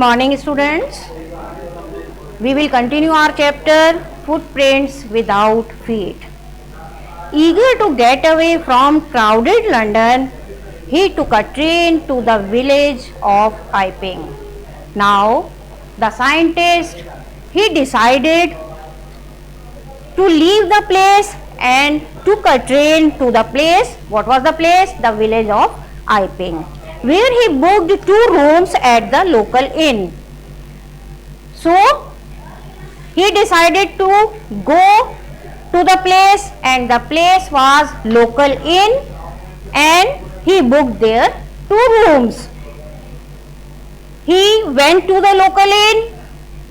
morning, students. We will continue our chapter Footprints Without Feet. Eager to get away from crowded London, he took a train to the village of Iping. Now, the scientist, he decided to leave the place and took a train to the place. What was the place? The village of Iping, where he booked 2 rooms at the local inn. So, he decided to go to the place, and the place was local inn, and he booked there 2 rooms. He went to the local inn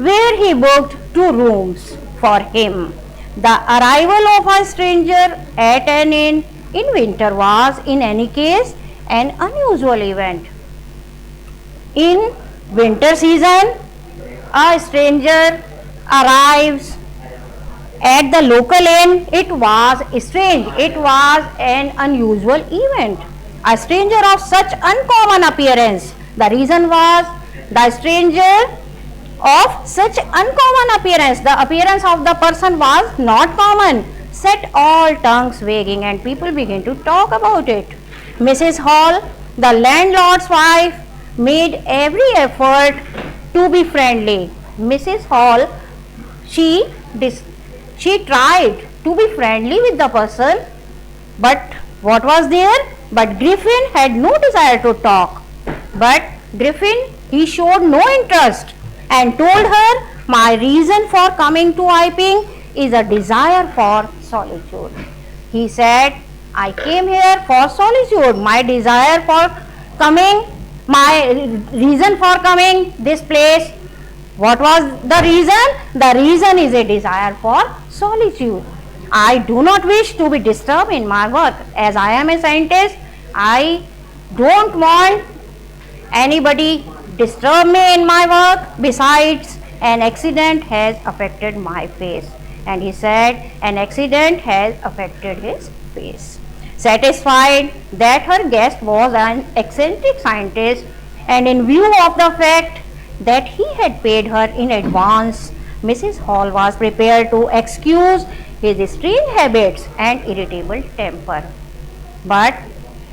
where he booked 2 rooms for him. The arrival of a stranger at an inn in winter was in any case an unusual event. In winter season, a stranger arrives at the local inn. It was strange, it was an unusual event. A stranger of such uncommon appearance. The reason was the stranger of such uncommon appearance. The appearance of the person was not common, set all tongues wagging, and people began to talk about it. Mrs. Hall, the landlord's wife, made every effort to be friendly. Mrs. Hall, she tried to be friendly with the person, but what was there? But Griffin had no desire to talk. But Griffin, he showed no interest and told her, "My reason for coming to Iping is a desire for solitude." He said, "I came here for solitude. My reason for coming this place." What was the reason? The reason is a desire for solitude. I do not wish to be disturbed in my work. As I am a scientist, I don't want anybody disturb me in my work. Besides, an accident has affected my face. And he said, an accident has affected his face. Satisfied that her guest was an eccentric scientist, and in view of the fact that he had paid her in advance, Mrs. Hall was prepared to excuse his strange habits and irritable temper. But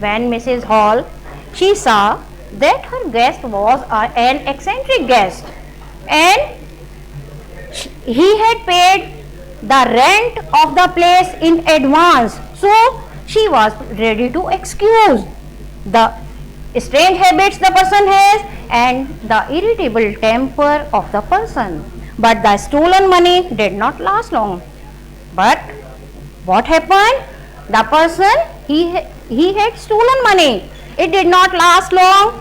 when Mrs. Hall, she saw that her guest was an eccentric guest, and he had paid the rent of the place in advance, so she was ready to excuse the strange habits the person has and the irritable temper of the person. But the stolen money did not last long. But what happened? The person, he had stolen money. It did not last long,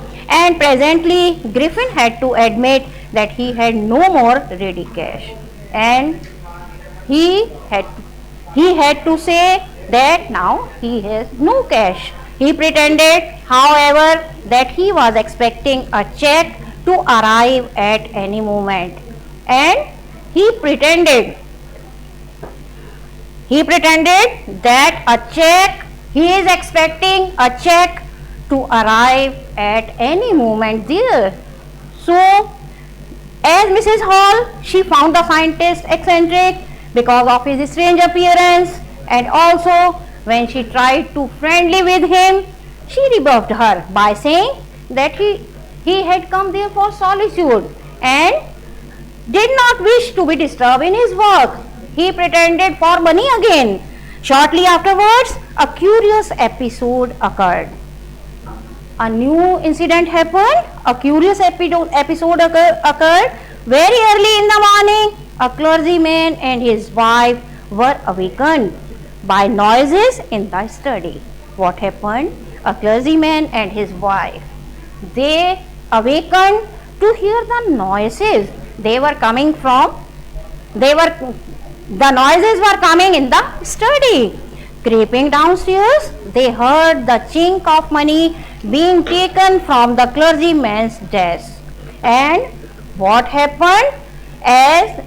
and presently Griffin had to admit that he had no more ready cash, and he had to say that now he has no cash. He pretended, however, that he was expecting a check to arrive at any moment, and he pretended that he is expecting a check to arrive at any moment there. So, as Mrs. Hall, she found the scientist eccentric because of his strange appearance, and also when she tried to friendly with him, she rebuffed her by saying that he had come there for solitude and did not wish to be disturbed in his work. He pretended for money again. Shortly afterwards, a curious episode occurred. A new incident happened. A curious episode occurred. Very early in the morning, a clergyman and his wife were awakened by noises in the study. What happened? A clergyman and his wife, they awakened to hear the noises. The noises were coming in the study. Creeping downstairs, they heard the chink of money being taken from the clergyman's desk. And what happened? As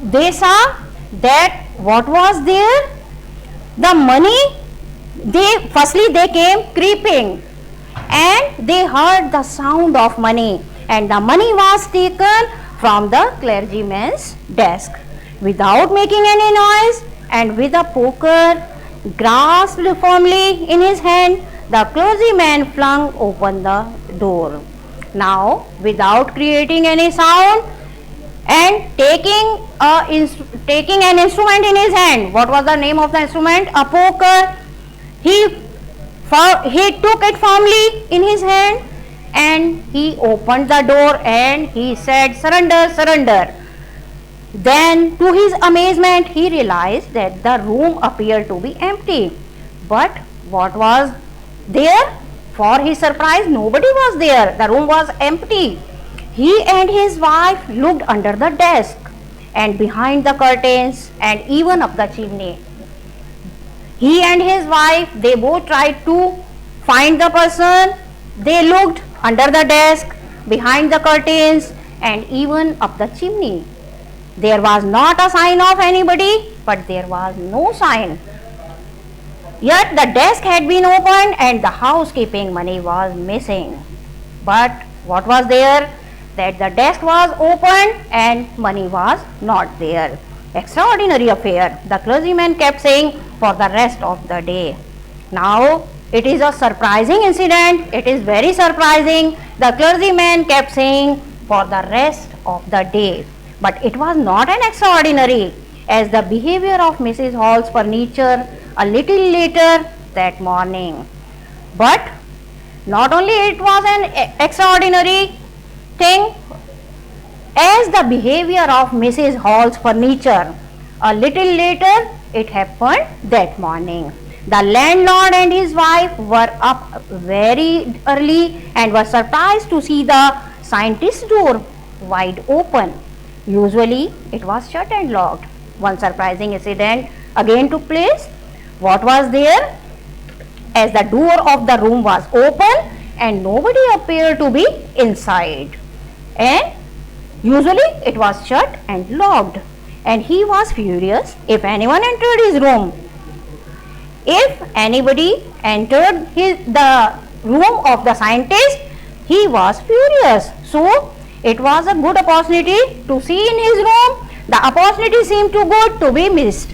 they saw that what was there, the money, they came creeping, and they heard the sound of money, and the money was taken from the clergyman's desk. Without making any noise and with a poker grasped firmly in his hand, the clergyman flung open the door. Now, without creating any sound and taking an instrument in his hand, what was the name of the instrument? A poker. He took it firmly in his hand and he opened the door and he said, "Surrender, surrender." Then, to his amazement, he realized that the room appeared to be empty. But what was there? For his surprise, nobody was there. The room was empty. He and his wife looked under the desk and behind the curtains and even up the chimney. He and his wife, they both tried to find the person. They looked under the desk, behind the curtains and even up the chimney. There was not a sign of anybody, but there was no sign. Yet the desk had been opened and the housekeeping money was missing. But what was there? That the desk was opened and money was not there. Extraordinary affair, the clergyman kept saying for the rest of the day. Now, it is a surprising incident. It is very surprising. The clergyman kept saying for the rest of the day. But it was not an extraordinary, as the behavior of Mrs. Hall's furniture a little later that morning. But not only it was an extraordinary thing, as the behavior of Mrs. Hall's furniture a little later it happened that morning. The landlord and his wife were up very early and were surprised to see the scientist's door wide open. Usually it was shut and locked. One surprising incident again took place. What was there? As the door of the room was open and nobody appeared to be inside, and usually it was shut and locked, and he was furious if anyone entered his room. If anybody entered the room of the scientist, he was furious. So it was a good opportunity to see in his room. The opportunity seemed too good to be missed.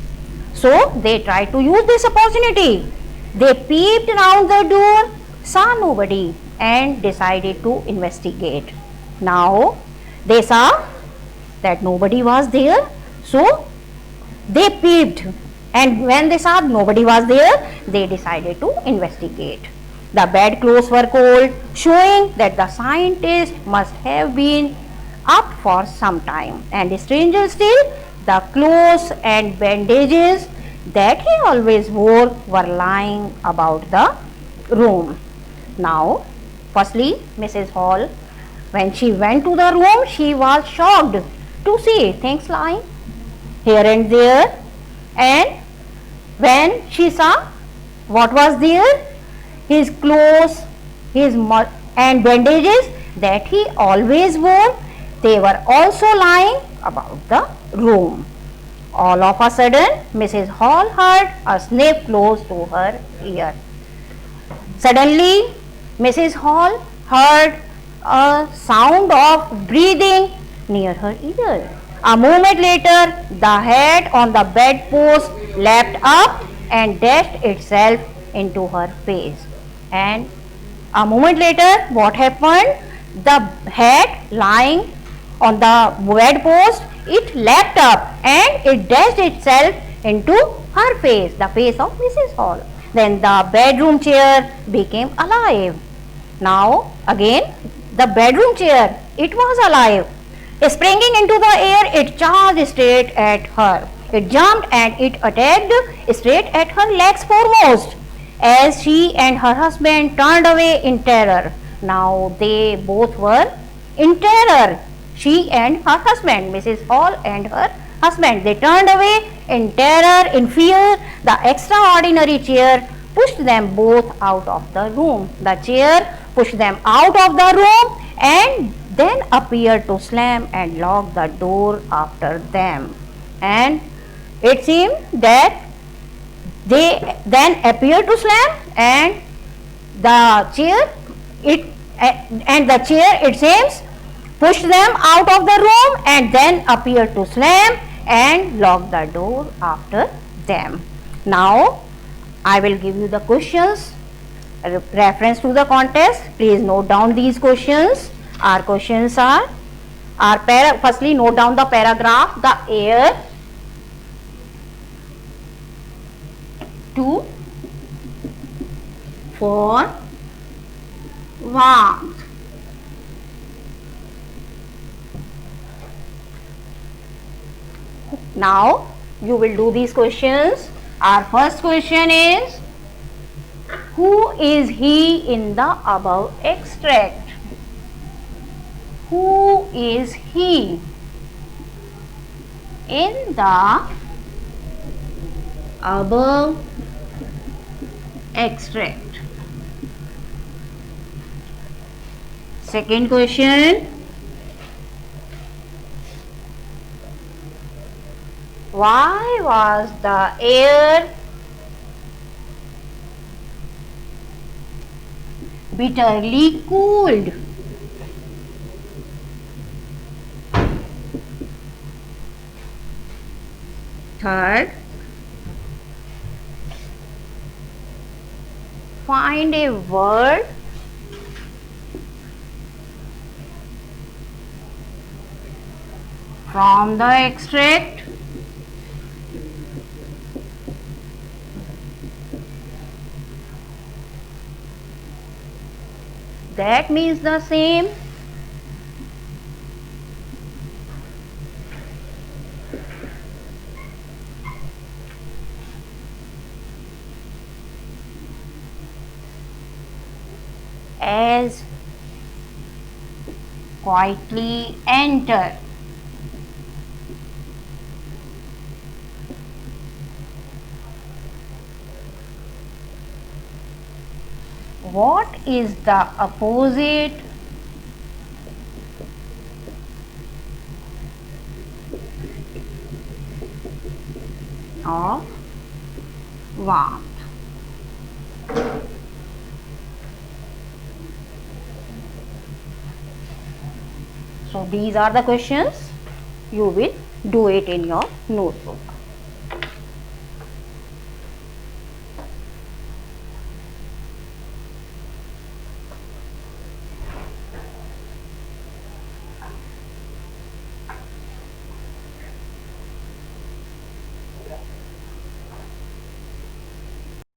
So they tried to use this opportunity. They peeped around the door, saw nobody and decided to investigate. Now they saw that nobody was there. So they peeped, and when they saw nobody was there, they decided to investigate. The bedclothes were cold, showing that the scientist must have been up for some time. And stranger still, the clothes and bandages that he always wore were lying about the room. Now, firstly, Mrs. Hall, when she went to the room, she was shocked to see things lying here and there. And when she saw what was there, his clothes, and bandages that he always wore, they were also lying about the room. All of a sudden, Mrs. Hall heard a sniff close to her ear. Suddenly, Mrs. Hall heard a sound of breathing near her ear. A moment later, the head on the bedpost leapt up and dashed itself into her face. And a moment later, what happened? The head lying on the bedpost, it leapt up and it dashed itself into her face, the face of Mrs. Hall. Then the bedroom chair became alive. Now again, the bedroom chair, it was alive. Springing into the air, it charged straight at her. It jumped and it attacked straight at her legs foremost, as she and her husband turned away in terror. Now they both were in terror. She and her husband, Mrs. Hall and her husband, they turned away in terror, in fear. The extraordinary chair pushed them both out of the room. The chair pushed them out of the room and then appeared to slam and lock the door after them. And it seemed that they then appeared to slam, and the chair, it seems push them out of the room and then appear to slam and lock the door after them. Now I will give you the questions reference to the contest. Please note down these questions. Our questions are firstly note down the paragraph. The air to for warmth. Now you will do these questions. Our first question is, who is he in the above extract? Who is he in the above extract? Second question, why was the air bitterly cooled? Third, find a word from the extract that means the same. As quietly enter. What is the opposite of warmth? So these are the questions. You will do it in your notebook.